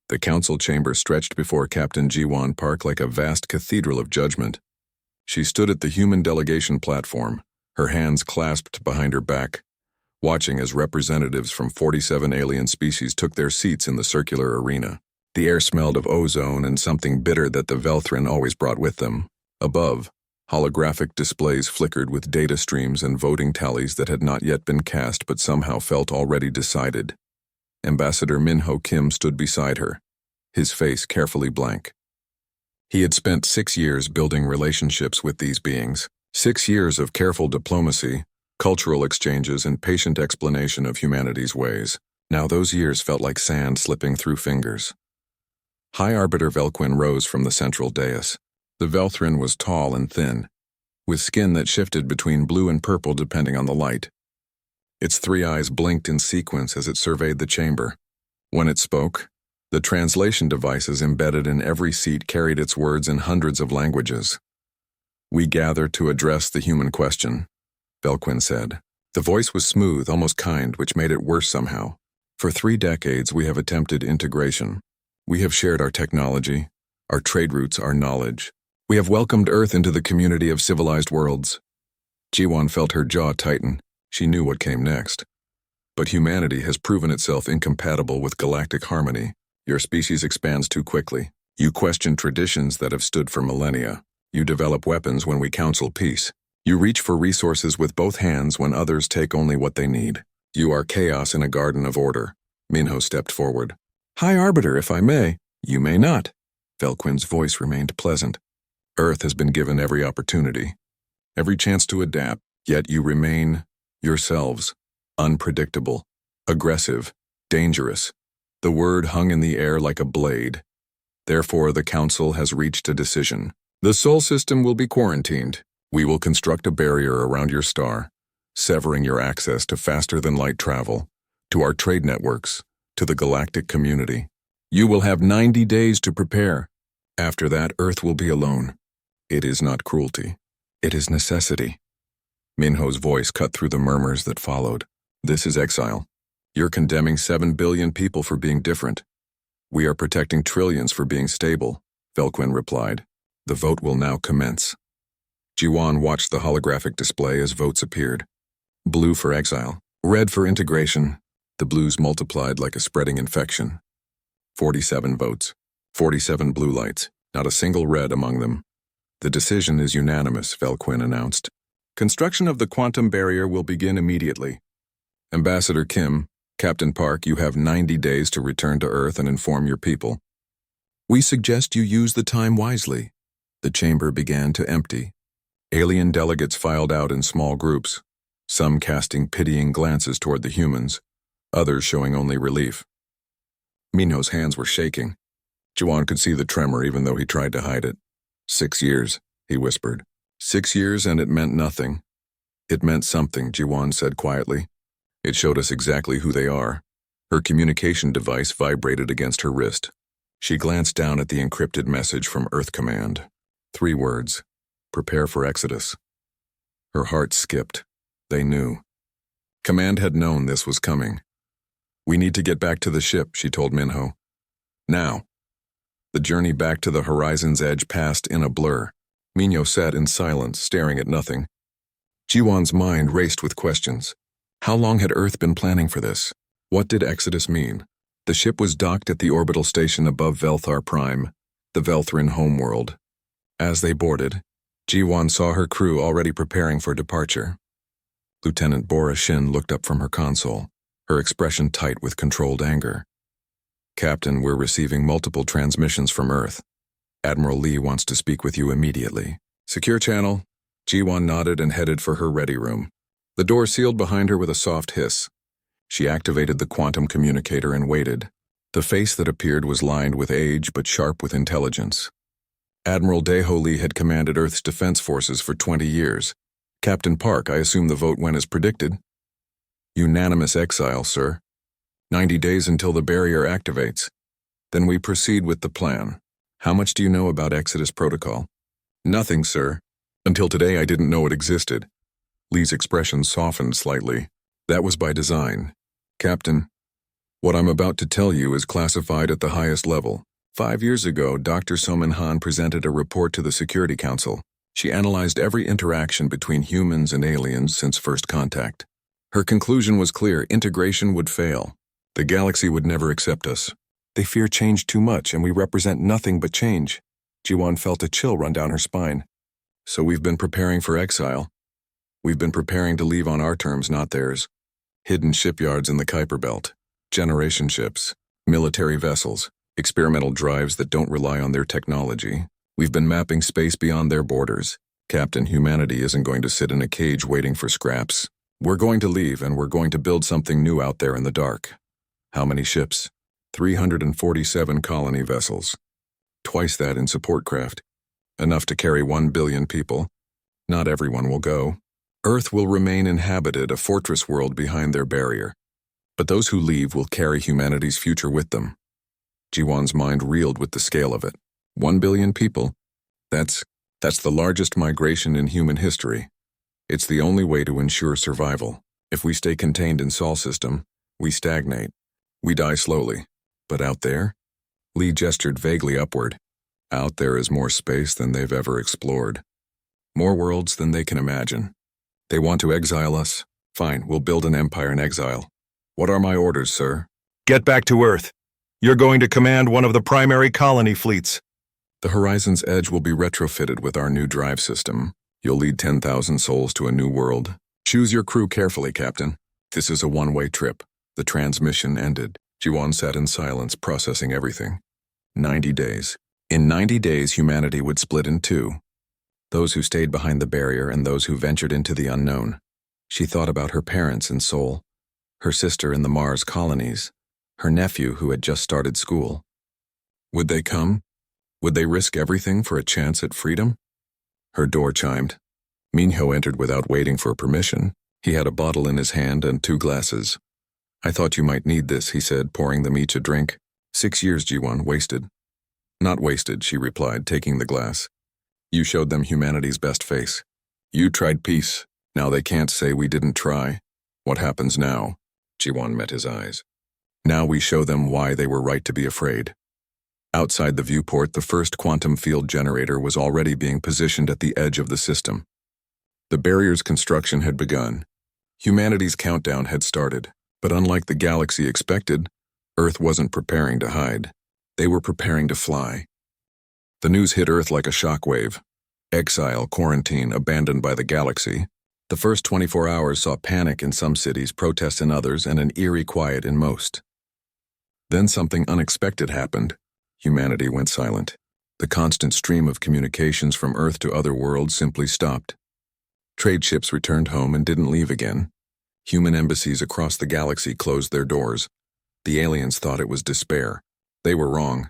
The council chamber stretched before Captain Jiwan Park like a vast cathedral of judgment. She stood at the human delegation platform, her hands clasped behind her back, watching as representatives from 47 alien species took their seats in the circular arena. The air smelled of ozone and something bitter that the Velthrin always brought with them. Above, holographic displays flickered with data streams and voting tallies that had not yet been cast but somehow felt already decided. Ambassador Minho Kim stood beside her, his face carefully blank. He had spent 6 years building relationships with these beings, 6 years of careful diplomacy, cultural exchanges, and patient explanation of humanity's ways. Now those years felt like sand slipping through fingers. High Arbiter Velquin rose from the central dais. The Velthrin was tall and thin, with skin that shifted between blue and purple depending on the light. Its 3 eyes blinked in sequence as it surveyed the chamber. When it spoke, the translation devices embedded in every seat carried its words in hundreds of languages. "We gather to address the human question," Velquin said. The voice was smooth, almost kind, which made it worse somehow. "For 3 decades we have attempted integration. We have shared our technology, our trade routes, our knowledge. We have welcomed Earth into the community of civilized worlds." Jiwan felt her jaw tighten. She knew what came next. "But humanity has proven itself incompatible with galactic harmony. Your species expands too quickly. You question traditions that have stood for millennia. You develop weapons when we counsel peace. You reach for resources with both hands when others take only what they need. You are chaos in a garden of order." Minho stepped forward. "High Arbiter, if I may." "You may not." Velquin's voice remained pleasant. "Earth has been given every opportunity, every chance to adapt, yet you remain yourselves, unpredictable, aggressive, dangerous. The word hung in the air like a blade. Therefore, the Council has reached a decision. The Sol system will be quarantined. We will construct a barrier around your star, severing your access to faster-than-light travel, to our trade networks, to the galactic community. You will have 90 days to prepare. After that, Earth will be alone. It is not cruelty. It is necessity." Minho's voice cut through the murmurs that followed. "This is Exile. You're condemning 7 billion people for being different. We are protecting trillions for being stable," Velquin replied. "The vote will now commence." Jiwan watched the holographic display as votes appeared. Blue for Exile, red for integration. The blues multiplied like a spreading infection. 47 votes, 47 blue lights, not a single red among them. "The decision is unanimous," Velquin announced. "Construction of the quantum barrier will begin immediately. Ambassador Kim, Captain Park, you have 90 days to return to Earth and inform your people. We suggest you use the time wisely." The chamber began to empty. Alien delegates filed out in small groups, some casting pitying glances toward the humans, others showing only relief. Minho's hands were shaking. Jiwan could see the tremor even though he tried to hide it. 6 years, he whispered. 6 years and it meant nothing. "It meant something," Jiwan said quietly. "It showed us exactly who they are." Her communication device vibrated against her wrist. She glanced down at the encrypted message from Earth Command. 3 words: "Prepare for Exodus." Her heart skipped. They knew. Command had known this was coming. "We need to get back to the ship," she told Minho. "Now." The journey back to the horizon's edge passed in a blur. Minho sat in silence, staring at nothing. Jiwan's mind raced with questions. How long had Earth been planning for this? What did Exodus mean? The ship was docked at the orbital station above Velthar Prime, the Velthrin homeworld. As they boarded, Jiwan saw her crew already preparing for departure. Lieutenant Bora Shin looked up from her console, her expression tight with controlled anger. "Captain, we're receiving multiple transmissions from Earth. Admiral Lee wants to speak with you immediately." "Secure channel." Jiwan nodded and headed for her ready room. The door sealed behind her with a soft hiss. She activated the quantum communicator and waited. The face that appeared was lined with age but sharp with intelligence. Admiral Daeho Lee had commanded Earth's defense forces for 20 years. "Captain Park, I assume the vote went as predicted." "Unanimous Exile, sir. 90 days until the barrier activates. Then we proceed with the plan. How much do you know about Exodus Protocol?" "Nothing, sir. Until today I didn't know it existed." Lee's expression softened slightly. "That was by design. Captain, What I'm about to tell you is classified at the highest level. 5 years ago, Dr. Soman Han presented a report to the Security Council. She analyzed every interaction between humans and aliens since first contact. Her conclusion was clear: integration would fail. The galaxy would never accept us. They fear change too much, and we represent nothing but change. Jiwan felt a chill run down her spine. So we've been preparing for exile. We've been preparing to leave on our terms, not theirs. Hidden shipyards in the Kuiper Belt, generation ships, military vessels, experimental drives that don't rely on their technology. We've been mapping space beyond their borders. Captain, humanity isn't going to sit in a cage waiting for scraps. We're going to leave, and we're going to build something new out there in the dark. How many ships? 347 colony vessels. Twice that in support craft. Enough to carry 1 billion people. Not everyone will go. Earth will remain inhabited, a fortress world behind their barrier. But those who leave will carry humanity's future with them. Jiwan's mind reeled with the scale of it. 1 billion people? That's the largest migration in human history. It's the only way to ensure survival. If we stay contained in Sol system, we stagnate. We die slowly. But out there? Lee gestured vaguely upward. Out there is more space than they've ever explored. More worlds than they can imagine. They want to exile us? Fine, we'll build an empire in exile. What are my orders, sir? Get back to Earth. You're going to command one of the primary colony fleets. The Horizon's Edge will be retrofitted with our new drive system. You'll lead 10,000 souls to a new world. Choose your crew carefully, Captain. This is a one-way trip. The transmission ended. Jiwan sat in silence, processing everything. 90 days. In 90 days, humanity would split in two. Those who stayed behind the barrier and those who ventured into the unknown. She thought about her parents in Sol, her sister in the Mars colonies, her nephew who had just started school. Would they come? Would they risk everything for a chance at freedom? Her door chimed. Minho entered without waiting for permission. He had a bottle in his hand and 2 glasses. I thought you might need this, he said, pouring them each a drink. 6 years, Jiwan, wasted. Not wasted, she replied, taking the glass. You showed them humanity's best face. You tried peace. Now they can't say we didn't try. What happens now? Jiwan met his eyes. Now we show them why they were right to be afraid. Outside the viewport, the first quantum field generator was already being positioned at the edge of the system. The barrier's construction had begun. Humanity's countdown had started. But unlike the galaxy expected, Earth wasn't preparing to hide. They were preparing to fly. The news hit Earth like a shockwave. Exile, quarantine, abandoned by the galaxy. The first 24 hours saw panic in some cities, protests in others, and an eerie quiet in most. Then something unexpected happened. Humanity went silent. The constant stream of communications from Earth to other worlds simply stopped. Trade ships returned home and didn't leave again. Human embassies across the galaxy closed their doors. The aliens thought it was despair. They were wrong.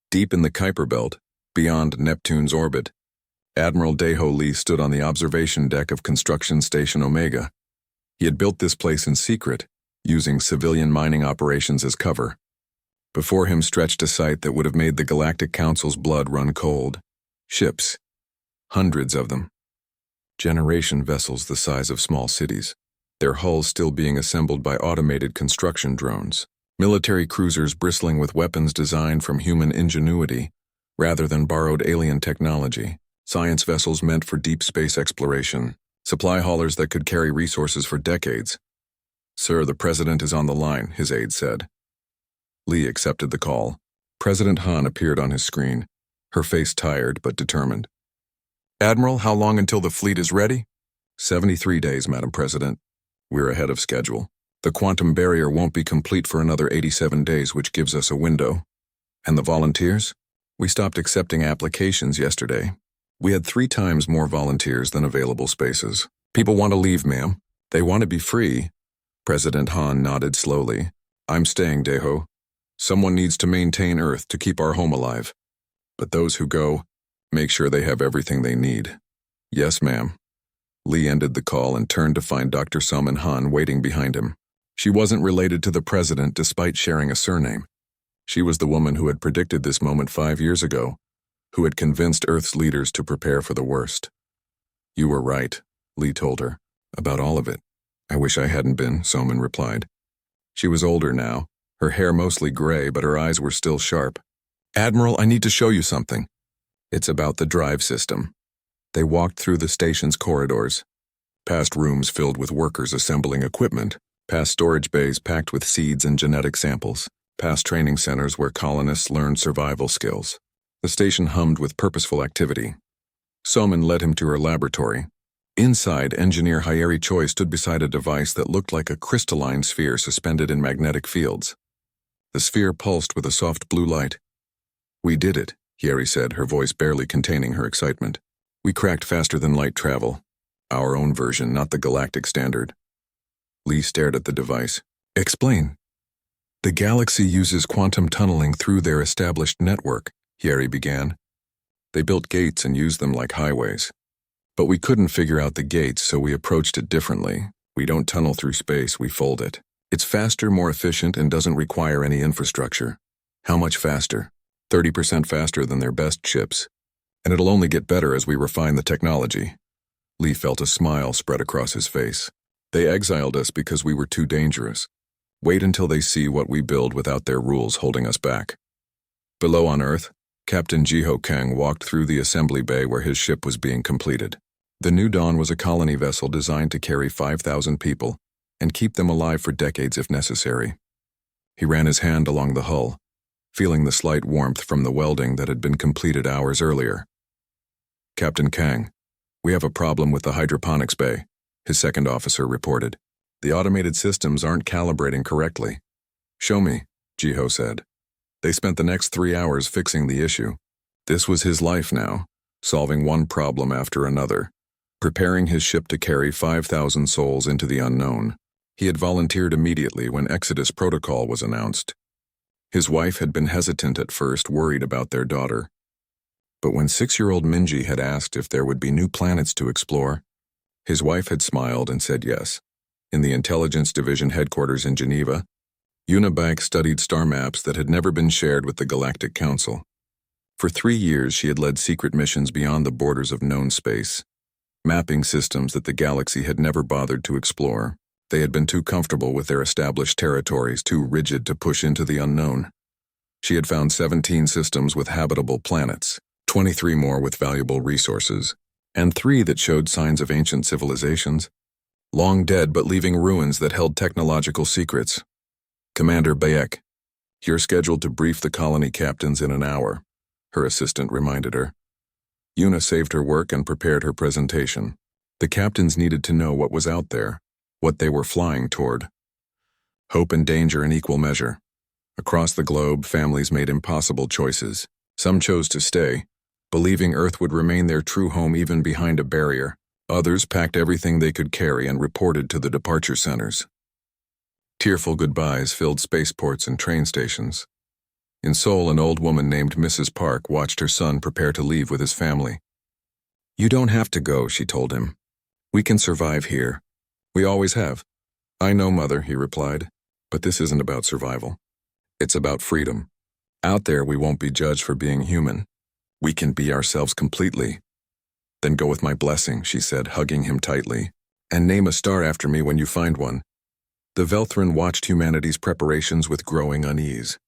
Deep in the Kuiper Belt, beyond Neptune's orbit, Admiral Daeho Lee stood on the observation deck of Construction Station Omega. He had built this place in secret, using civilian mining operations as cover. Before him stretched a sight that would have made the Galactic Council's blood run cold. Ships. Hundreds of them. Generation vessels the size of small cities. Their hulls still being assembled by automated construction drones. Military cruisers bristling with weapons designed from human ingenuity, rather than borrowed alien technology. Science vessels meant for deep space exploration. Supply haulers that could carry resources for decades. Sir, the President is on the line, his aide said. Lee accepted the call. President Han appeared on his screen, her face tired but determined. Admiral, how long until the fleet is ready? 73 days, Madam President. We're ahead of schedule. The quantum barrier won't be complete for another 87 days, which gives us a window. And the volunteers? We stopped accepting applications yesterday. We had 3 times more volunteers than available spaces. People want to leave, ma'am. They want to be free. President Han nodded slowly. I'm staying, Daeho. Someone needs to maintain Earth to keep our home alive. But those who go, make sure they have everything they need. Yes, ma'am. Lee ended the call and turned to find Dr. Soman Han waiting behind him. She wasn't related to the President despite sharing a surname. She was the woman who had predicted this moment 5 years ago, who had convinced Earth's leaders to prepare for the worst. You were right, Lee told her, about all of it. I wish I hadn't been, Soman replied. She was older now, her hair mostly gray, but her eyes were still sharp. "Admiral, I need to show you something." "It's about the drive system." They walked through the station's corridors, past rooms filled with workers assembling equipment, past storage bays packed with seeds and genetic samples, past training centers where colonists learned survival skills. The station hummed with purposeful activity. Soman led him to her laboratory. Inside, engineer Hyeri Choi stood beside a device that looked like a crystalline sphere suspended in magnetic fields. The sphere pulsed with a soft blue light. "We did it," Hyeri said, her voice barely containing her excitement. "We cracked faster than light travel. Our own version, not the galactic standard." Lee stared at the device. "Explain." "The galaxy uses quantum tunneling through their established network," Hyeri began. "They built gates and used them like highways. But we couldn't figure out the gates, so we approached it differently. We don't tunnel through space, we fold it. It's faster, more efficient, and doesn't require any infrastructure." "How much faster?" 30% faster than their best ships. "And it'll only get better as we refine the technology." Lee felt a smile spread across his face. "They exiled us because we were too dangerous. Wait until they see what we build without their rules holding us back." Below on Earth, Captain Jiho Kang walked through the assembly bay where his ship was being completed. The New Dawn was a colony vessel designed to carry 5,000 people and keep them alive for decades if necessary. He ran his hand along the hull, feeling the slight warmth from the welding that had been completed hours earlier. "Captain Kang, we have a problem with the hydroponics bay," his second officer reported. "The automated systems aren't calibrating correctly." "Show me," Jiho said. They spent the next 3 hours fixing the issue. This was his life now, solving one problem after another, preparing his ship to carry 5,000 souls into the unknown. He had volunteered immediately when Exodus Protocol was announced. His wife had been hesitant at first, worried about their daughter. But when 6-year-old Minji had asked if there would be new planets to explore, his wife had smiled and said yes. In the Intelligence Division headquarters in Geneva, Unibank studied star maps that had never been shared with the Galactic Council. For 3 years, she had led secret missions beyond the borders of known space, mapping systems that the galaxy had never bothered to explore. They had been too comfortable with their established territories, too rigid to push into the unknown. She had found 17 systems with habitable planets, 23 more with valuable resources, and 3 that showed signs of ancient civilizations, long dead but leaving ruins that held technological secrets. "Commander Bayek, you're scheduled to brief the colony captains in an hour," her assistant reminded her. Yuna saved her work and prepared her presentation. The captains needed to know what was out there, what they were flying toward. Hope and danger in equal measure. Across the globe, families made impossible choices. Some chose to stay, believing Earth would remain their true home even behind a barrier. Others packed everything they could carry and reported to the departure centers. Tearful goodbyes filled spaceports and train stations. In Seoul, an old woman named Mrs. Park watched her son prepare to leave with his family. "You don't have to go," she told him. "We can survive here. We always have." "I know, Mother," he replied, "but this isn't about survival. It's about freedom. Out there, we won't be judged for being human. We can be ourselves completely." "Then go with my blessing," she said, hugging him tightly. "And name a star after me when you find one." The Velthran watched humanity's preparations with growing unease.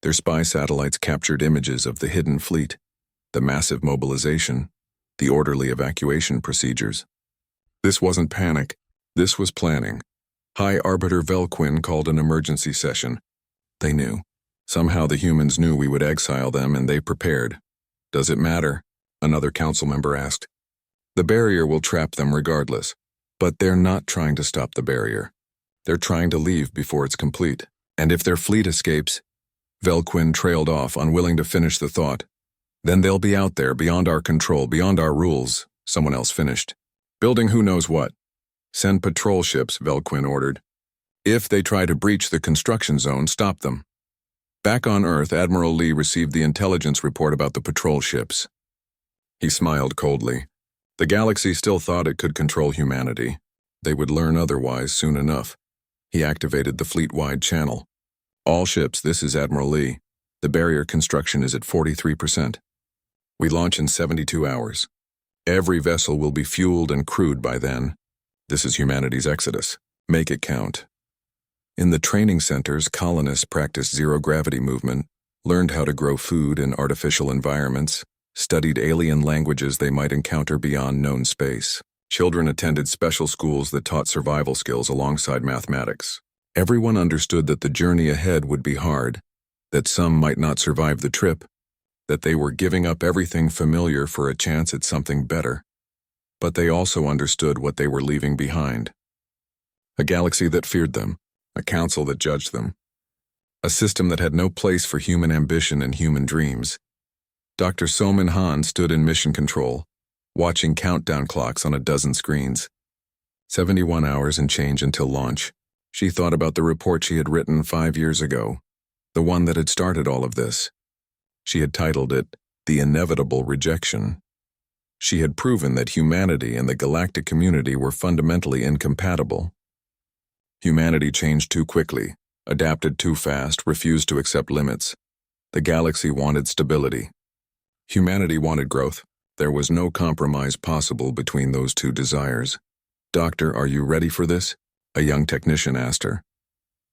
Their spy satellites captured images of the hidden fleet, the massive mobilization, the orderly evacuation procedures. This wasn't panic. This was planning. High Arbiter Velquin called an emergency session. They knew. Somehow the humans knew we would exile them, and they prepared. "Does it matter?" another council member asked. "The barrier will trap them regardless. But they're not trying to stop the barrier. They're trying to leave before it's complete. And if their fleet escapes..." Velquin trailed off, unwilling to finish the thought. "Then they'll be out there, beyond our control, beyond our rules," someone else finished. "Building who knows what." "Send patrol ships," Velquin ordered. "If they try to breach the construction zone, stop them." Back on Earth, Admiral Lee received the intelligence report about the patrol ships. He smiled coldly. The galaxy still thought it could control humanity. They would learn otherwise soon enough. He activated the fleet-wide channel. "All ships, this is Admiral Lee. The barrier construction is at 43%. We launch in 72 hours. Every vessel will be fueled and crewed by then. This is humanity's exodus. Make it count." In the training centers, colonists practiced zero-gravity movement, learned how to grow food in artificial environments, studied alien languages they might encounter beyond known space. Children attended special schools that taught survival skills alongside mathematics. Everyone understood that the journey ahead would be hard, that some might not survive the trip, that they were giving up everything familiar for a chance at something better. But they also understood what they were leaving behind. A galaxy that feared them, a council that judged them, a system that had no place for human ambition and human dreams. Dr. Soman Han stood in mission control, watching countdown clocks on a dozen screens. 71 hours and change until launch. She thought about the report she had written 5 years ago, the one that had started all of this. She had titled it, The Inevitable Rejection. She had proven that humanity and the galactic community were fundamentally incompatible. Humanity changed too quickly, adapted too fast, refused to accept limits. The galaxy wanted stability. Humanity wanted growth. There was no compromise possible between those two desires. "Doctor, are you ready for this?" a young technician asked her.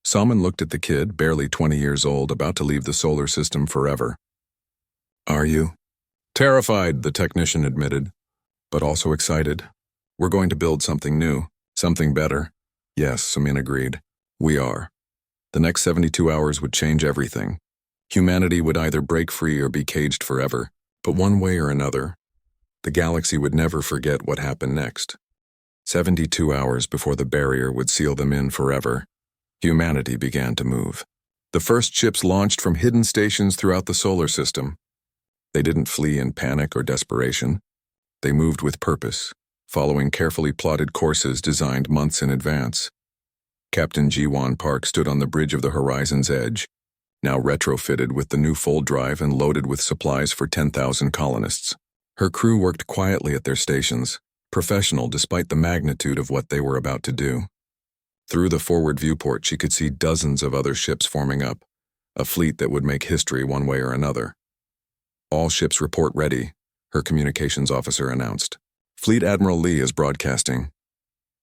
Salman looked at the kid, barely 20 years old, about to leave the solar system forever. "Are you?" "Terrified," the technician admitted, "but also excited. We're going to build something new, something better." "Yes," Samin agreed. "We are." The next 72 hours would change everything. Humanity would either break free or be caged forever, but one way or another, the galaxy would never forget what happened next. 72 hours before the barrier would seal them in forever, humanity began to move. The first ships launched from hidden stations throughout the solar system. They didn't flee in panic or desperation. They moved with purpose, following carefully plotted courses designed months in advance. Captain Ji-won Park stood on the bridge of the horizon's edge, now retrofitted with the new fold drive and loaded with supplies for 10,000 colonists. Her crew worked quietly at their stations, professional despite the magnitude of what they were about to do. Through the forward viewport, she could see dozens of other ships forming up, a fleet that would make history one way or another. "All ships report ready," her communications officer announced. "Fleet Admiral Lee is broadcasting."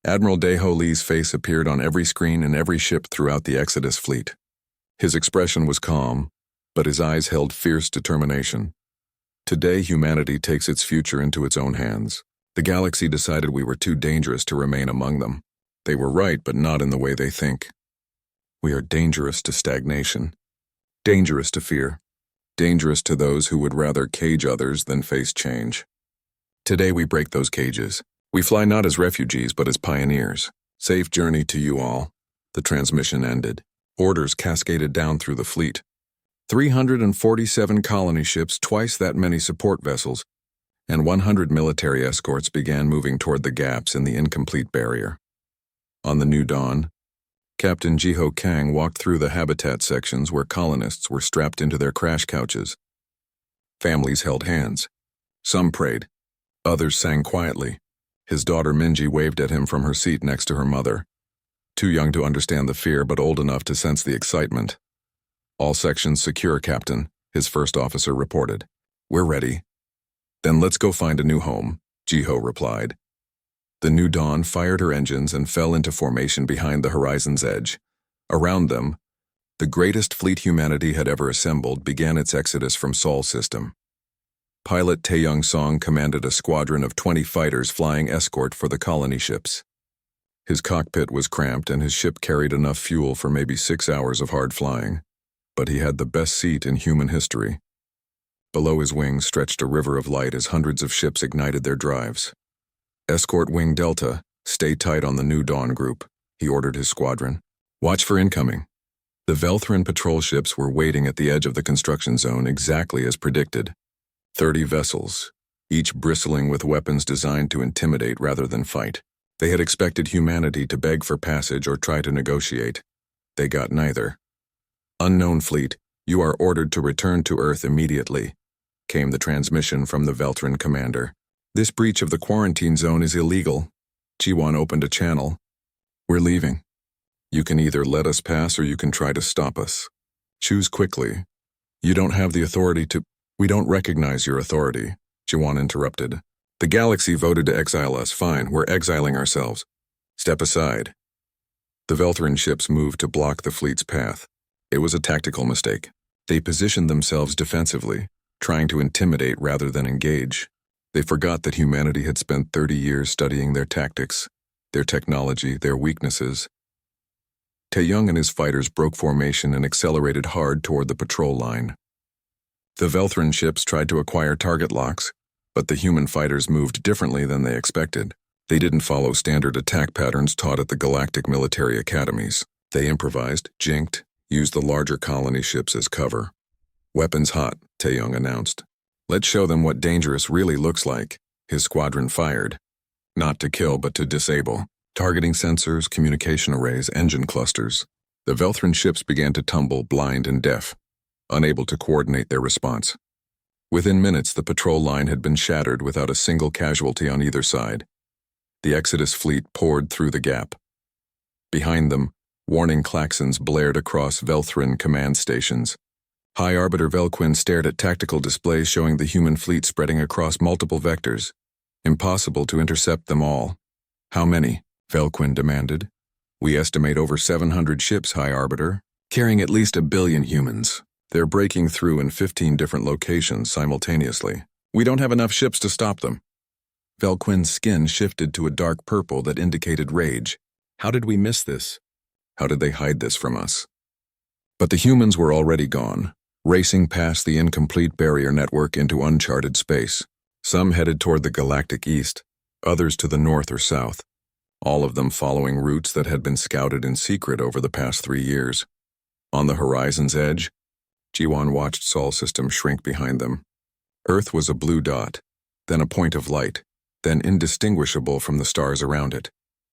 Admiral Daeho Lee's face appeared on every screen in every ship throughout the Exodus fleet. His expression was calm, but his eyes held fierce determination. "Today, humanity takes its future into its own hands. The galaxy decided we were too dangerous to remain among them. They were right, but not in the way they think. We are dangerous to stagnation, dangerous to fear, dangerous to those who would rather cage others than face change. Today we break those cages. We fly not as refugees, but as pioneers. Safe journey to you all." The transmission ended. Orders cascaded down through the fleet. 347 colony ships, twice that many support vessels, and 100 military escorts began moving toward the gaps in the incomplete barrier. On the new dawn, Captain Jiho Kang walked through the habitat sections where colonists were strapped into their crash couches. Families held hands. Some prayed. Others sang quietly. His daughter Minji waved at him from her seat next to her mother. Too young to understand the fear, but old enough to sense the excitement. "All sections secure, Captain," his first officer reported. "We're ready." "Then let's go find a new home," Jiho replied. The New Dawn fired her engines and fell into formation behind the horizon's edge. Around them, the greatest fleet humanity had ever assembled began its exodus from Sol system. Pilot Taeyong Song commanded a squadron of 20 fighters flying escort for the colony ships. His cockpit was cramped and his ship carried enough fuel for maybe 6 hours of hard flying, but he had the best seat in human history. Below his wings stretched a river of light as hundreds of ships ignited their drives. "Escort Wing Delta, stay tight on the New Dawn group," he ordered his squadron. "Watch for incoming." The Velthran patrol ships were waiting at the edge of the construction zone exactly as predicted. 30 vessels, each bristling with weapons designed to intimidate rather than fight. They had expected humanity to beg for passage or try to negotiate. They got neither. "Unknown fleet, you are ordered to return to Earth immediately," came the transmission from the Velthran commander. "This breach of the quarantine zone is illegal." Jiwon opened a channel. "We're leaving. You can either let us pass or you can try to stop us. Choose quickly. You don't have the authority to—" "We don't recognize your authority," Jiwon interrupted. "The galaxy voted to exile us. Fine, we're exiling ourselves. Step aside." The Velthran ships moved to block the fleet's path. It was a tactical mistake. They positioned themselves defensively, trying to intimidate rather than engage. They forgot that humanity had spent 30 years studying their tactics, their technology, their weaknesses. Taeyong and his fighters broke formation and accelerated hard toward the patrol line. The Velthran ships tried to acquire target locks, but the human fighters moved differently than they expected. They didn't follow standard attack patterns taught at the galactic military academies. They improvised, jinked, used the larger colony ships as cover. "Weapons hot," Taeyong announced. "Let's show them what dangerous really looks like." His squadron fired. Not to kill, but to disable. Targeting sensors, communication arrays, engine clusters. The Velthran ships began to tumble, blind and deaf, unable to coordinate their response. Within minutes, the patrol line had been shattered without a single casualty on either side. The Exodus fleet poured through the gap. Behind them, warning klaxons blared across Velthran command stations. High Arbiter Velquin stared at tactical displays showing the human fleet spreading across multiple vectors. Impossible to intercept them all. "How many?" Velquin demanded. "We estimate over 700 ships, High Arbiter, carrying at least 1 billion humans. They're breaking through in 15 different locations simultaneously. We don't have enough ships to stop them." Velquin's skin shifted to a dark purple that indicated rage. How did we miss this? How did they hide this from us? But the humans were already gone, racing past the incomplete barrier network into uncharted space. Some headed toward the galactic east, others to the north or south, all of them following routes that had been scouted in secret over the past 3 years. On the horizon's edge, Jiwan watched Sol System shrink behind them. Earth was a blue dot, then a point of light, then indistinguishable from the stars around it.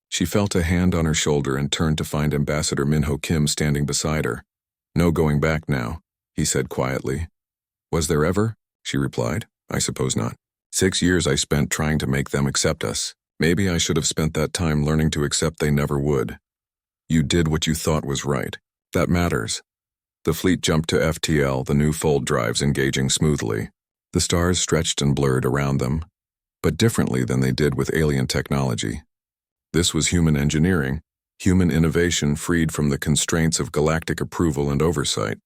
She felt a hand on her shoulder and turned to find Ambassador Minho Kim standing beside her. "No going back now," he said quietly. "Was there ever?" she replied. "I suppose not. 6 years I spent trying to make them accept us. Maybe I should have spent that time learning to accept they never would. You did what you thought was right. That matters." The fleet jumped to FTL, the new fold drives engaging smoothly. The stars stretched and blurred around them, but differently than they did with alien technology. This was human engineering, human innovation freed from the constraints of galactic approval and oversight.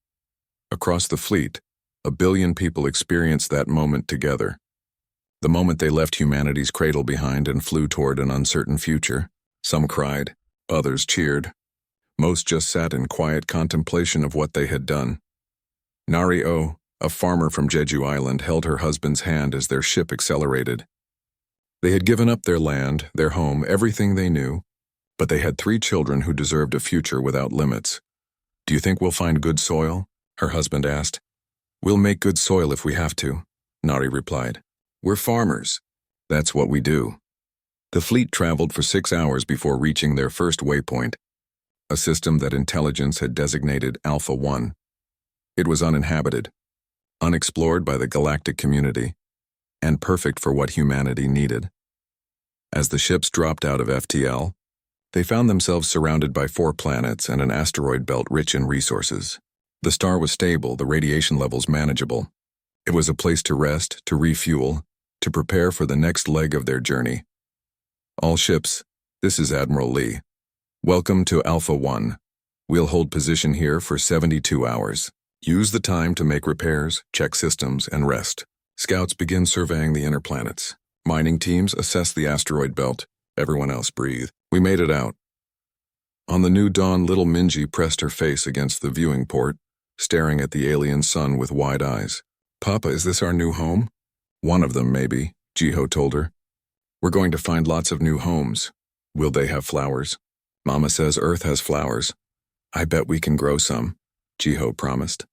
Across the fleet, 1 billion people experienced that moment together. The moment they left humanity's cradle behind and flew toward an uncertain future. Some cried, others cheered. Most just sat in quiet contemplation of what they had done. Nari O, a farmer from Jeju Island, held her husband's hand as their ship accelerated. They had given up their land, their home, everything they knew, but they had 3 children who deserved a future without limits. "Do you think we'll find good soil?" her husband asked. "We'll make good soil if we have to," Nari replied. "We're farmers. That's what we do." The fleet traveled for 6 hours before reaching their first waypoint, a system that intelligence had designated Alpha 1. It was uninhabited, unexplored by the galactic community, and perfect for what humanity needed. As the ships dropped out of FTL, they found themselves surrounded by 4 planets and an asteroid belt rich in resources. The star was stable, the radiation levels manageable. It was a place to rest, to refuel, to prepare for the next leg of their journey. "All ships, this is Admiral Lee. Welcome to Alpha 1. We'll hold position here for 72 hours. Use the time to make repairs, check systems, and rest. Scouts begin surveying the inner planets. Mining teams assess the asteroid belt. Everyone else breathe. We made it out." On the new dawn, little Minji pressed her face against the viewing port, staring at the alien sun with wide eyes. "Papa, is this our new home?" "One of them, maybe," Jiho told her. "We're going to find lots of new homes. Will they have flowers?" "Mama says Earth has flowers. I bet we can grow some," Jiho promised.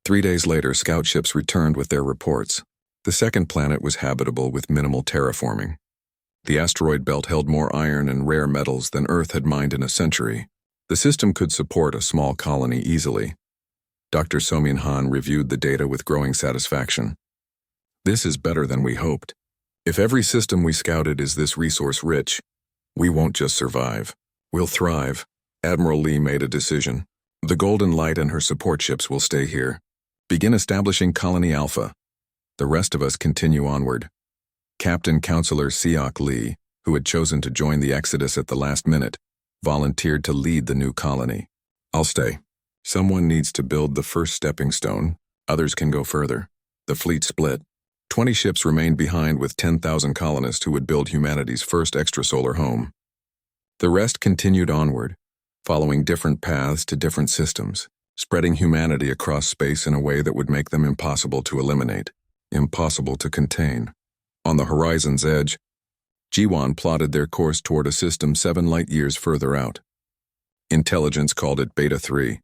3 days later, scout ships returned with their reports. The second planet was habitable with minimal terraforming. The asteroid belt held more iron and rare metals than Earth had mined in a century. The system could support a small colony easily. Dr. Somin Han reviewed the data with growing satisfaction. "This is better than we hoped. If every system we scouted is this resource-rich, we won't just survive. We'll thrive." Admiral Lee made a decision. "The Golden Light and her support ships will stay here. Begin establishing Colony Alpha. The rest of us continue onward." Captain Counselor Seok Lee, who had chosen to join the Exodus at the last minute, volunteered to lead the new colony. I'll stay. Someone needs to build the first stepping stone. Others can go further. The fleet split. 20 ships remained behind with 10,000 colonists who would build humanity's first extrasolar home. The rest continued onward, following different paths to different systems, spreading humanity across space in a way that would make them impossible to eliminate, impossible to contain. On the horizon's edge, G1 plotted their course toward a system 7 light-years further out. Intelligence called it Beta 3.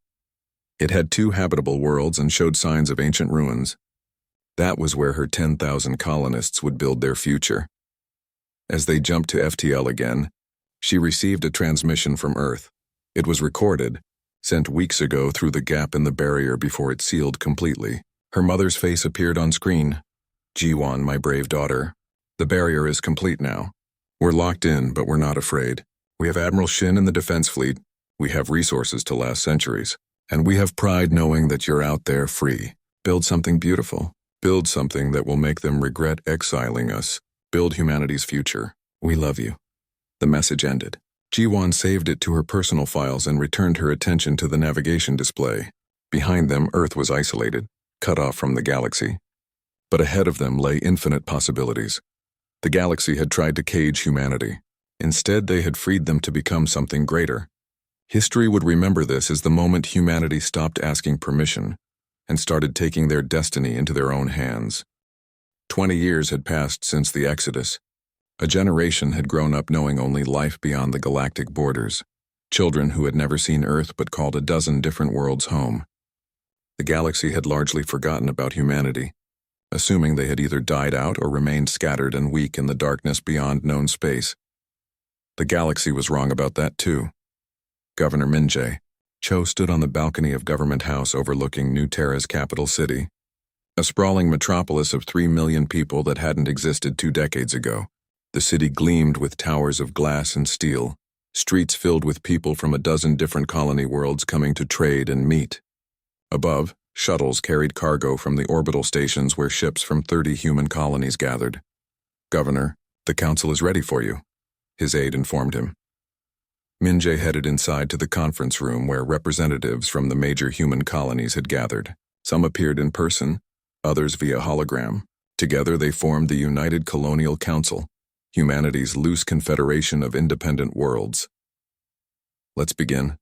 It had 2 habitable worlds and showed signs of ancient ruins. That was where her 10,000 colonists would build their future. As they jumped to FTL again, she received a transmission from Earth. It was recorded, sent weeks ago through the gap in the barrier before it sealed completely. Her mother's face appeared on screen. G1, my brave daughter. The barrier is complete now. We're locked in, but we're not afraid. We have Admiral Shin in the defense fleet. We have resources to last centuries. And we have pride knowing that you're out there free. Build something beautiful. Build something that will make them regret exiling us. Build humanity's future. We love you. The message ended. G1 saved it to her personal files and returned her attention to the navigation display. Behind them, Earth was isolated, cut off from the galaxy. But ahead of them lay infinite possibilities. The galaxy had tried to cage humanity. Instead, they had freed them to become something greater. History would remember this as the moment humanity stopped asking permission and started taking their destiny into their own hands. 20 years had passed since the Exodus. A generation had grown up knowing only life beyond the galactic borders. Children who had never seen Earth but called a dozen different worlds home. The galaxy had largely forgotten about humanity, assuming they had either died out or remained scattered and weak in the darkness beyond known space. The galaxy was wrong about that too. Governor Minjae, Cho stood on the balcony of Government House overlooking New Terra's capital city, a sprawling metropolis of 3 million people that hadn't existed 2 decades ago. The city gleamed with towers of glass and steel, streets filled with people from a dozen different colony worlds coming to trade and meet. Above, shuttles carried cargo from the orbital stations where ships from 30 human colonies gathered. "Governor, the council is ready for you," his aide informed him. Minjae headed inside to the conference room where representatives from the major human colonies had gathered. Some appeared in person, others via hologram. Together they formed the United Colonial Council, humanity's loose confederation of independent worlds. "Let's begin,"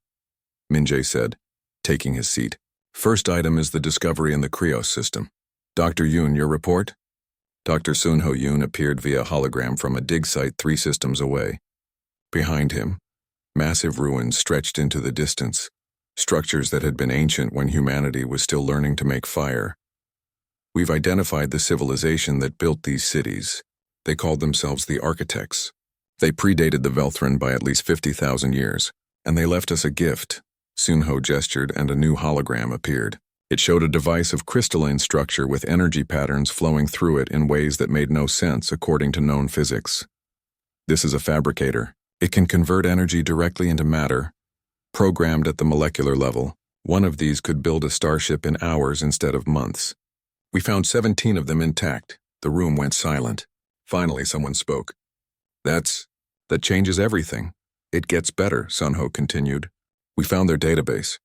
Minjae said, taking his seat. "First item is the discovery in the Krios system. Dr. Yoon, your report?" Dr. Sunho Yoon appeared via hologram from a dig site 3 systems away. Behind him, massive ruins stretched into the distance, structures that had been ancient when humanity was still learning to make fire. "We've identified the civilization that built these cities. They called themselves the Architects. They predated the Velthran by at least 50,000 years, and they left us a gift." Sunho gestured and a new hologram appeared. It showed a device of crystalline structure with energy patterns flowing through it in ways that made no sense according to known physics. "This is a fabricator. It can convert energy directly into matter, programmed at the molecular level. One of these could build a starship in hours instead of months. We found 17 of them intact." The room went silent. Finally, someone spoke. That changes everything. It gets better," Sunho continued. "We found their database.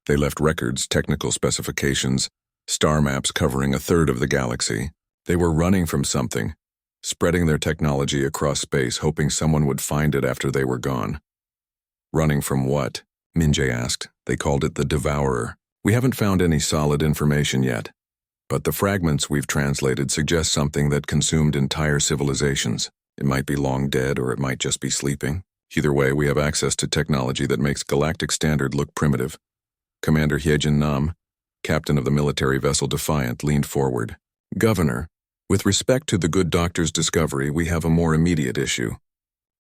They left records, technical specifications, star maps covering 1/3 of the galaxy. They were running from something, spreading their technology across space, hoping someone would find it after they were gone." "Running from what?" Minjae asked. "They called it the Devourer. We haven't found any solid information yet, but the fragments we've translated suggest something that consumed entire civilizations. It might be long dead or it might just be sleeping. Either way, we have access to technology that makes Galactic Standard look primitive." Commander Hyejin Nam, captain of the military vessel Defiant, leaned forward. "Governor, with respect to the good doctor's discovery, we have a more immediate issue.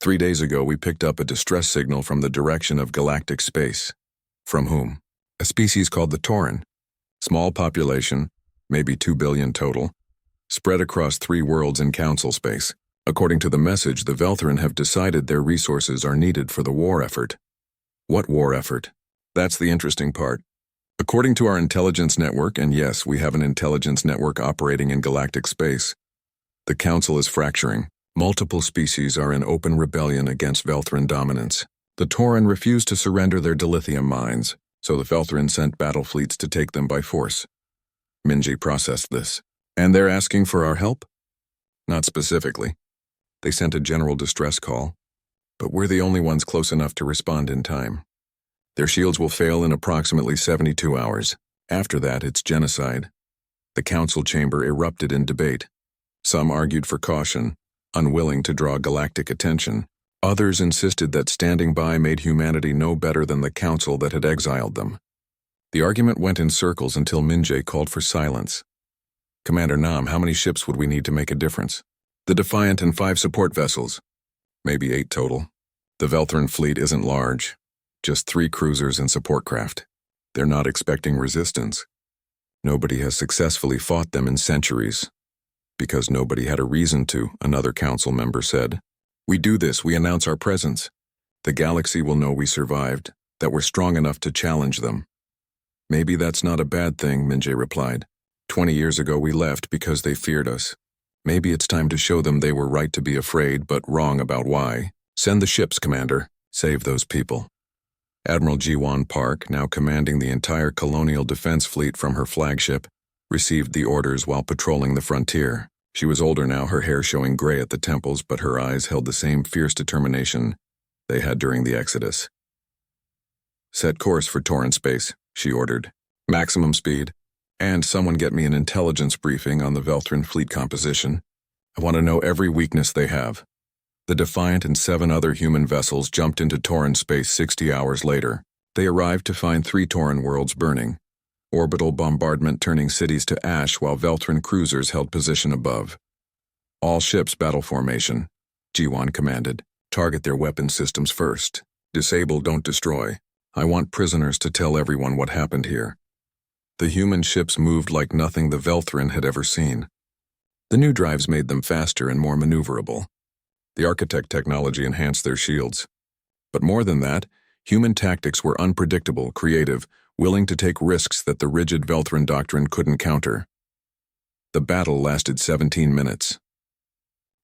3 days ago, we picked up a distress signal from the direction of galactic space." "From whom?" "A species called the Tauren. Small population, maybe 2 billion total, spread across 3 worlds in council space. According to the message, the Velthran have decided their resources are needed for the war effort." "What war effort?" "That's the interesting part. According to our intelligence network, and yes, we have an intelligence network operating in galactic space, the council is fracturing. Multiple species are in open rebellion against Velthran dominance. The Tauren refused to surrender their dilithium mines, so the Velthrin sent battle fleets to take them by force. Minji processed this. And they're asking for our help? Not specifically. They sent a general distress call, but we're the only ones close enough to respond in time. Their shields will fail in approximately 72 hours. After that, it's genocide. The council chamber erupted in debate. Some argued for caution, unwilling to draw galactic attention. Others insisted that standing by made humanity no better than the council that had exiled them. The argument went in circles until Minje called for silence. Commander Nam, how many ships would we need to make a difference? The Defiant and 5 support vessels. Maybe 8 total. The Velthrin fleet isn't large. Just 3 cruisers and support craft. They're not expecting resistance. Nobody has successfully fought them in centuries. Because nobody had a reason to, another council member said. We do this, we announce our presence. The galaxy will know we survived, that we're strong enough to challenge them. Maybe that's not a bad thing, Minje replied. 20 years ago we left because they feared us. Maybe it's time to show them they were right to be afraid, but wrong about why. Send the ships, Commander. Save those people. Admiral Jiwan Park, now commanding the entire colonial defense fleet from her flagship, received the orders while patrolling the frontier. She was older now, her hair showing gray at the temples, but her eyes held the same fierce determination they had during the Exodus. Set course for Tauren space, she ordered. Maximum speed. And someone get me an intelligence briefing on the Velthrin fleet composition. I want to know every weakness they have. The Defiant and 7 other human vessels jumped into Tauren space 60 hours later. They arrived to find 3 Tauren worlds burning. Orbital bombardment turning cities to ash while Velthrin cruisers held position above. All ships battle formation, Jiwan commanded. Target their weapon systems first. Disable, don't destroy. I want prisoners to tell everyone what happened here. The human ships moved like nothing the Velthrin had ever seen. The new drives made them faster and more maneuverable. The architect technology enhanced their shields. But more than that, human tactics were unpredictable, creative, willing to take risks that the rigid Velthrin doctrine couldn't counter. The battle lasted 17 minutes.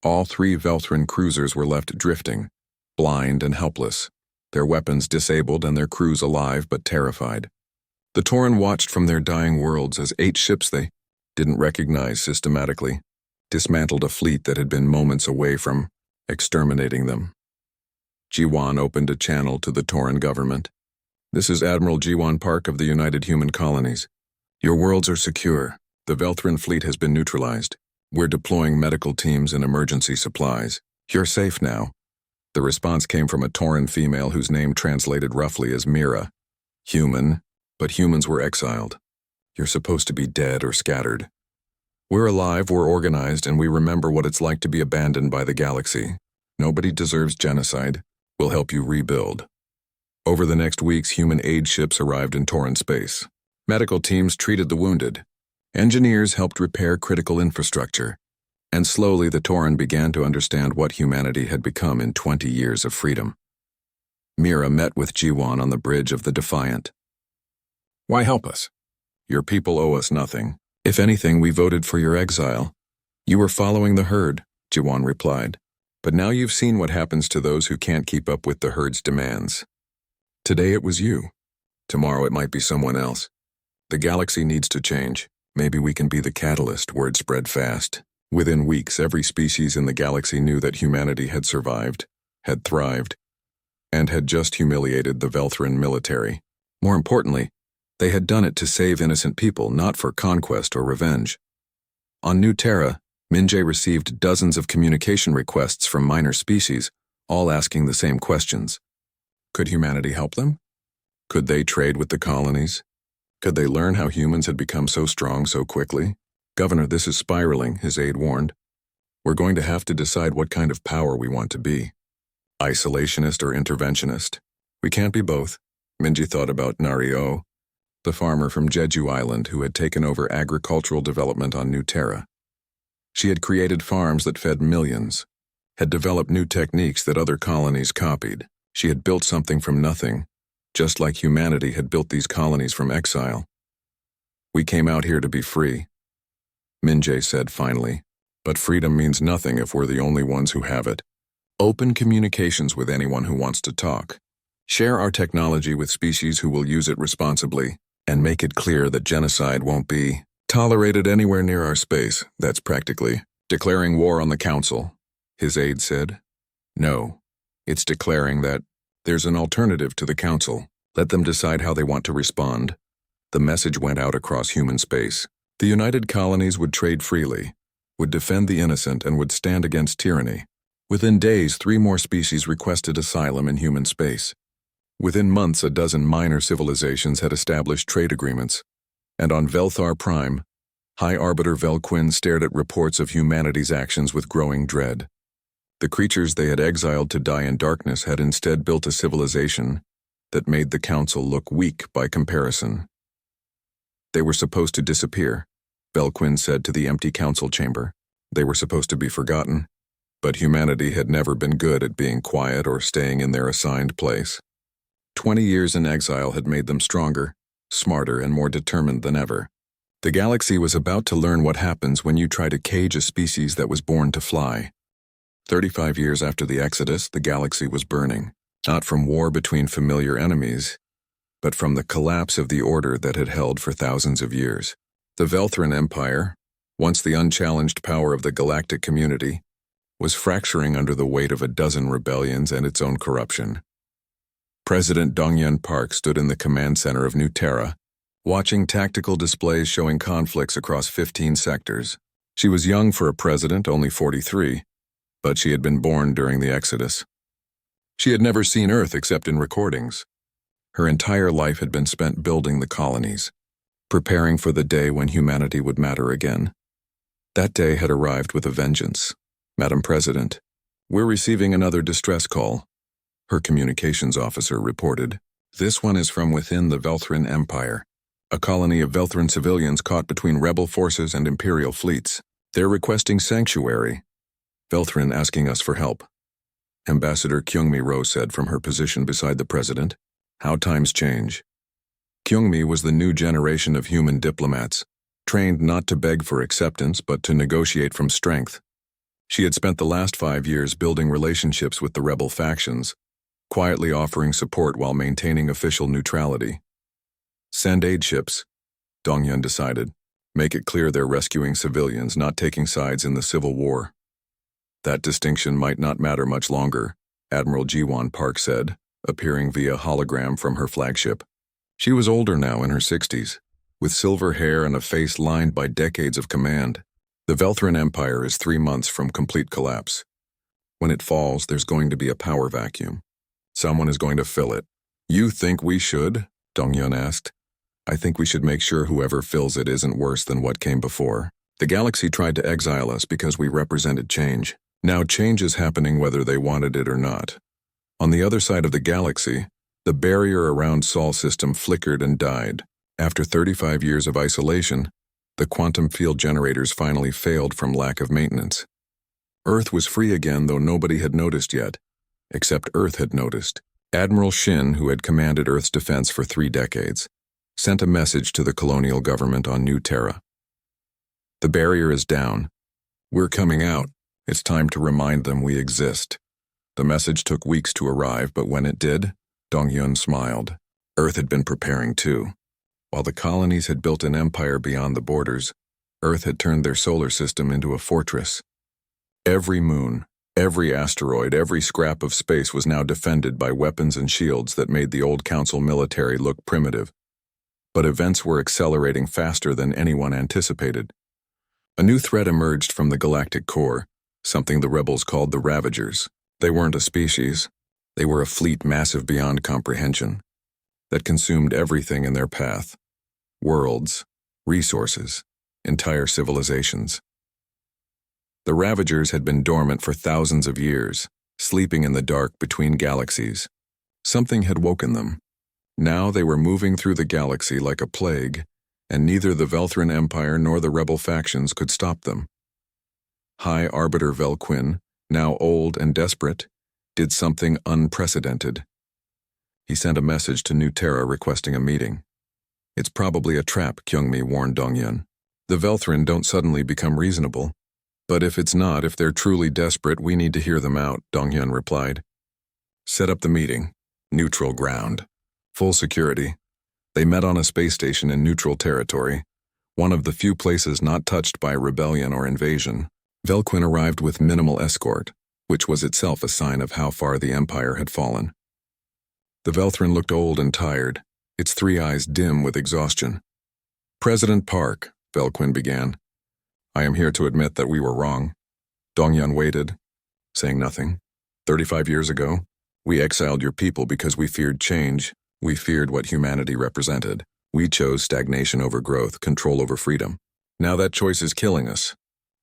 All 3 Velthrin cruisers were left drifting, blind and helpless, their weapons disabled and their crews alive but terrified. The Tauren watched from their dying worlds as 8 ships they didn't recognize systematically dismantled a fleet that had been moments away from exterminating them. Jiwan opened a channel to the Tauren government. This is Admiral Jiwan Park of the United Human Colonies. Your worlds are secure. The Velthrin fleet has been neutralized. We're deploying medical teams and emergency supplies. You're safe now. The response came from a Tauren female whose name translated roughly as Mira. Human, but humans were exiled. You're supposed to be dead or scattered. We're alive, we're organized, and we remember what it's like to be abandoned by the galaxy. Nobody deserves genocide. We'll help you rebuild. Over the next weeks, human aid ships arrived in Tauren space. Medical teams treated the wounded. Engineers helped repair critical infrastructure. And slowly the Tauren began to understand what humanity had become in 20 years of freedom. Mira met with Jiwan on the bridge of the Defiant. Why help us? Your people owe us nothing. If anything, we voted for your exile. You were following the herd, Jiwan replied. But now you've seen what happens to those who can't keep up with the herd's demands. Today it was you. Tomorrow it might be someone else. The galaxy needs to change. Maybe we can be the catalyst, word spread fast. Within weeks, every species in the galaxy knew that humanity had survived, had thrived, and had just humiliated the Velthrin military. More importantly, they had done it to save innocent people, not for conquest or revenge. On New Terra, Minje received dozens of communication requests from minor species, all asking the same questions. Could humanity help them? Could they trade with the colonies? Could they learn how humans had become so strong so quickly? Governor, this is spiraling, his aide warned. We're going to have to decide what kind of power we want to be. Isolationist or interventionist? We can't be both. Minji thought about Nario, the farmer from Jeju Island who had taken over agricultural development on New Terra. She had created farms that fed millions, had developed new techniques that other colonies copied. She had built something from nothing, just like humanity had built these colonies from exile. We came out here to be free, Minje said finally, but freedom means nothing if we're the only ones who have it. Open communications with anyone who wants to talk. Share our technology with species who will use it responsibly, and make it clear that genocide won't be tolerated anywhere near our space. That's practically declaring war on the Council, his aide said. No, it's declaring that there's an alternative to the Council. Let them decide how they want to respond. The message went out across human space. The United Colonies would trade freely, would defend the innocent, and would stand against tyranny. Within days, 3 more species requested asylum in human space. Within months, a dozen minor civilizations had established trade agreements. And on Velthar Prime, High Arbiter Velquin stared at reports of humanity's actions with growing dread. The creatures they had exiled to die in darkness had instead built a civilization that made the Council look weak by comparison. They were supposed to disappear, Velquin said to the empty council chamber. They were supposed to be forgotten, but humanity had never been good at being quiet or staying in their assigned place. 20 years in exile had made them stronger, smarter, and more determined than ever. The galaxy was about to learn what happens when you try to cage a species that was born to fly. 35 years after the Exodus, the galaxy was burning, not from war between familiar enemies, but from the collapse of the order that had held for thousands of years. The Velthran Empire, once the unchallenged power of the galactic community, was fracturing under the weight of a dozen rebellions and its own corruption. President Dongyun Park stood in the command center of New Terra, watching tactical displays showing conflicts across 15 sectors. She was young for a president, only 43, but she had been born during the Exodus. She had never seen Earth except in recordings. Her entire life had been spent building the colonies, preparing for the day when humanity would matter again. That day had arrived with a vengeance. Madam President, we're receiving another distress call, her communications officer reported. This one is from within the Velthran Empire, a colony of Velthran civilians caught between rebel forces and imperial fleets. They're requesting sanctuary. Velthran asking us for help. Ambassador Kyungmi Ro said from her position beside the president. How times change. Kyungmi was the new generation of human diplomats, trained not to beg for acceptance but to negotiate from strength. She had spent the last 5 years building relationships with the rebel factions, quietly offering support while maintaining official neutrality. Send aid ships, Dongyun decided. Make it clear they're rescuing civilians, not taking sides in the civil war. That distinction might not matter much longer, Admiral Jiwon Park said, appearing via hologram from her flagship. She was older now, in her 60s, with silver hair and a face lined by decades of command. The Velthran Empire is 3 months from complete collapse. When it falls, there's going to be a power vacuum. Someone is going to fill it. You think we should? Dongyun asked. I think we should make sure whoever fills it isn't worse than what came before. The galaxy tried to exile us because we represented change. Now change is happening whether they wanted it or not. On the other side of the galaxy, the barrier around Sol system flickered and died. After 35 years of isolation, the quantum field generators finally failed from lack of maintenance. Earth was free again, though nobody had noticed yet. Except Earth had noticed. Admiral Shin, who had commanded Earth's defense for 3 decades, sent a message to the colonial government on New Terra. The barrier is down. We're coming out. It's time to remind them we exist. The message took weeks to arrive, but when it did, Dongyun smiled. Earth had been preparing too. While the colonies had built an empire beyond the borders, Earth had turned their solar system into a fortress. Every moon, every asteroid, every scrap of space was now defended by weapons and shields that made the old Council military look primitive. But events were accelerating faster than anyone anticipated. A new threat emerged from the galactic core, something the rebels called the Ravagers. They weren't a species. They were a fleet massive beyond comprehension that consumed everything in their path. Worlds, resources, entire civilizations. The Ravagers had been dormant for thousands of years, sleeping in the dark between galaxies. Something had woken them. Now they were moving through the galaxy like a plague, and neither the Velthran Empire nor the rebel factions could stop them. High Arbiter Velquin, now old and desperate, did something unprecedented. He sent a message to New Terra requesting a meeting. It's probably a trap, Kyungmi warned Dongyun. The Velthran don't suddenly become reasonable. But if it's not, if they're truly desperate, we need to hear them out, Dongyun replied. Set up the meeting. Neutral ground. Full security. They met on a space station in neutral territory, one of the few places not touched by rebellion or invasion. Velquin arrived with minimal escort, which was itself a sign of how far the Empire had fallen. The Velthrin looked old and tired, its three eyes dim with exhaustion. "President Park," Velquin began, "I am here to admit that we were wrong." Dongyun waited, saying nothing. 35 years ago, we exiled your people because we feared change. We feared what humanity represented. We chose stagnation over growth, control over freedom. Now that choice is killing us.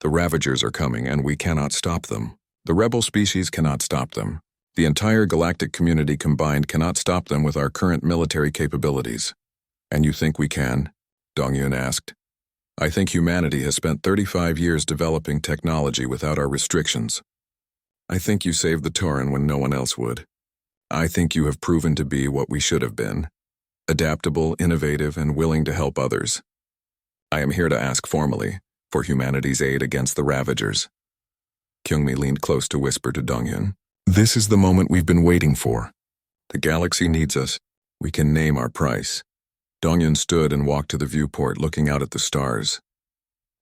The Ravagers are coming, and we cannot stop them. The rebel species cannot stop them. The entire galactic community combined cannot stop them with our current military capabilities. "And you think we can?" Dongyun asked. "I think humanity has spent 35 years developing technology without our restrictions. I think you saved the Tauren when no one else would. I think you have proven to be what we should have been. Adaptable, innovative, and willing to help others. I am here to ask formally for humanity's aid against the Ravagers." Kyungmi leaned close to whisper to Dongyun. "This is the moment we've been waiting for. The galaxy needs us. We can name our price." Dongyun stood and walked to the viewport, looking out at the stars.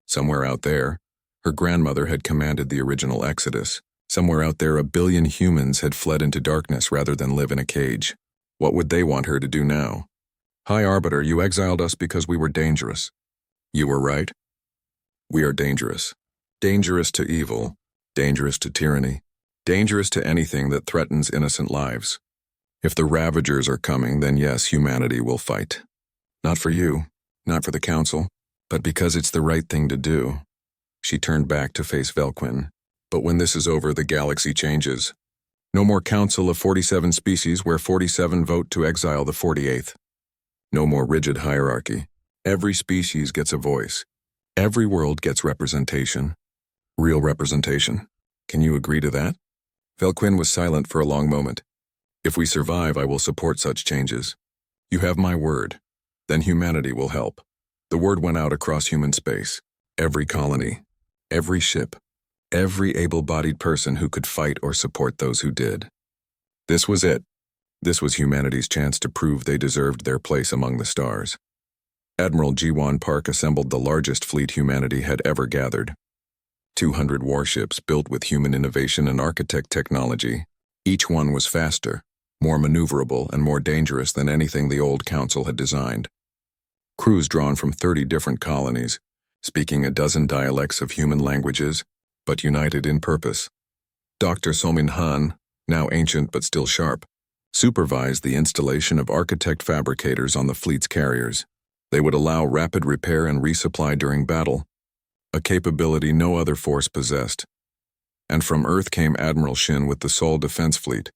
Somewhere out there, her grandmother had commanded the original exodus. Somewhere out there, 1 billion humans had fled into darkness rather than live in a cage. What would they want her to do now? "High Arbiter, you exiled us because we were dangerous." "You were right. We are dangerous. Dangerous to evil, dangerous to tyranny, dangerous to anything that threatens innocent lives. If the Ravagers are coming, then yes, humanity will fight. Not for you, not for the Council, but because it's the right thing to do." She turned back to face Velquin. "But when this is over, the galaxy changes. No more Council of 47 species where 47 vote to exile the 48th. No more rigid hierarchy. Every species gets a voice. Every world gets representation. Real representation. Can you agree to that?" Velquin was silent for a long moment. "If we survive, I will support such changes. You have my word. Then humanity will help." The word went out across human space. Every colony, every ship, every able-bodied person who could fight or support those who did. This was it. This was humanity's chance to prove they deserved their place among the stars. Admiral Jiwan Park assembled the largest fleet humanity had ever gathered. 200 warships built with human innovation and architect technology. Each one was faster, more maneuverable, and more dangerous than anything the old council had designed. Crews drawn from 30 different colonies, speaking a dozen dialects of human languages, but united in purpose. Dr. Somin Han, now ancient but still sharp, supervised the installation of architect fabricators on the fleet's carriers. They would allow rapid repair and resupply during battle, a capability no other force possessed. And from Earth came Admiral Shin with the Sol Defense Fleet,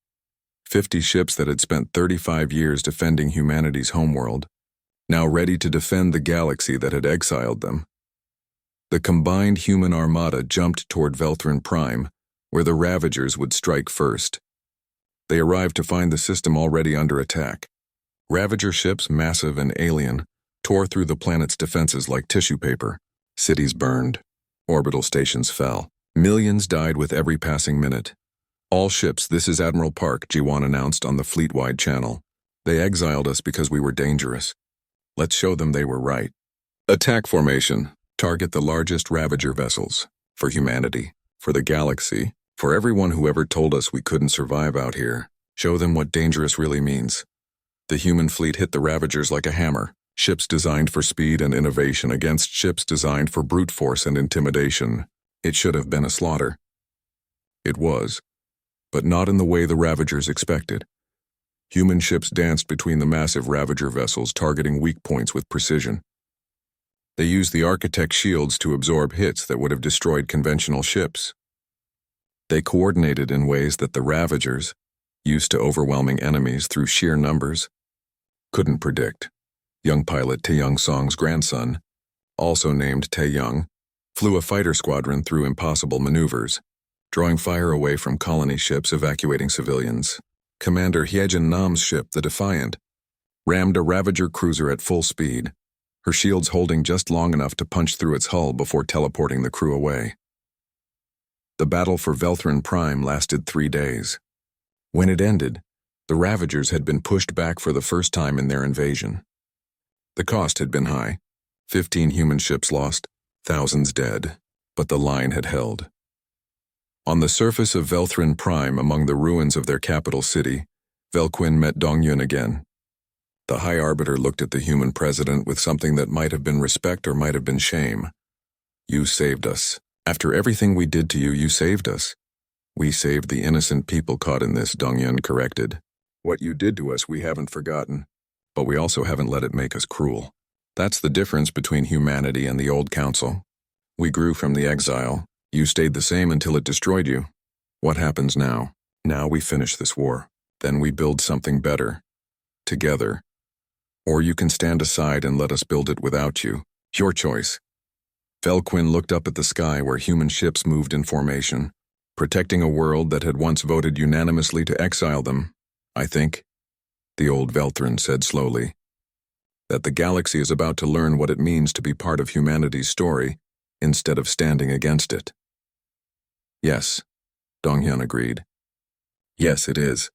50 ships that had spent 35 years defending humanity's homeworld, now ready to defend the galaxy that had exiled them. The combined human armada jumped toward Velthrin Prime, where the Ravagers would strike first. They arrived to find the system already under attack. Ravager ships, massive and alien, tore through the planet's defenses like tissue paper. Cities burned. Orbital stations fell. Millions died with every passing minute. "All ships, this is Admiral Park," Jiwan announced on the fleet-wide channel. "They exiled us because we were dangerous. Let's show them they were right. Attack formation. Target the largest Ravager vessels. For humanity. For the galaxy. For everyone who ever told us we couldn't survive out here. Show them what dangerous really means." The human fleet hit the Ravagers like a hammer. Ships designed for speed and innovation against ships designed for brute force and intimidation. It should have been a slaughter. It was, but not in the way the Ravagers expected. Human ships danced between the massive Ravager vessels, targeting weak points with precision. They used the architect shields to absorb hits that would have destroyed conventional ships. They coordinated in ways that the Ravagers, used to overwhelming enemies through sheer numbers, couldn't predict. Young pilot Taeyong Song's grandson, also named Taeyong, flew a fighter squadron through impossible maneuvers, drawing fire away from colony ships evacuating civilians. Commander Hyejin Nam's ship, the Defiant, rammed a Ravager cruiser at full speed, her shields holding just long enough to punch through its hull before teleporting the crew away. The battle for Velthrin Prime lasted 3 days. When it ended, The Ravagers had been pushed back for the first time in their invasion. The cost had been high. 15 human ships lost, thousands dead, but the line had held. On the surface of Velthrin Prime, among the ruins of their capital city, Velquin met Dongyun again. The High Arbiter looked at the human president with something that might have been respect or might have been shame. You saved us. After everything we did to you, you saved us. We saved the innocent people caught in this, Dongyun corrected. What you did to us we haven't forgotten, but we also haven't let it make us cruel. That's the difference between humanity and the old council. We grew from the exile. You stayed the same until it destroyed you. What happens now? Now we finish this war. Then we build something better. Together. Or you can stand aside and let us build it without you. Your choice. Velquin looked up at the sky where human ships moved in formation, protecting a world that had once voted unanimously to exile them. I think, the old Velthrin said slowly, that the galaxy is about to learn what it means to be part of humanity's story instead of standing against it. Yes, Dongyun agreed. Yes, it is.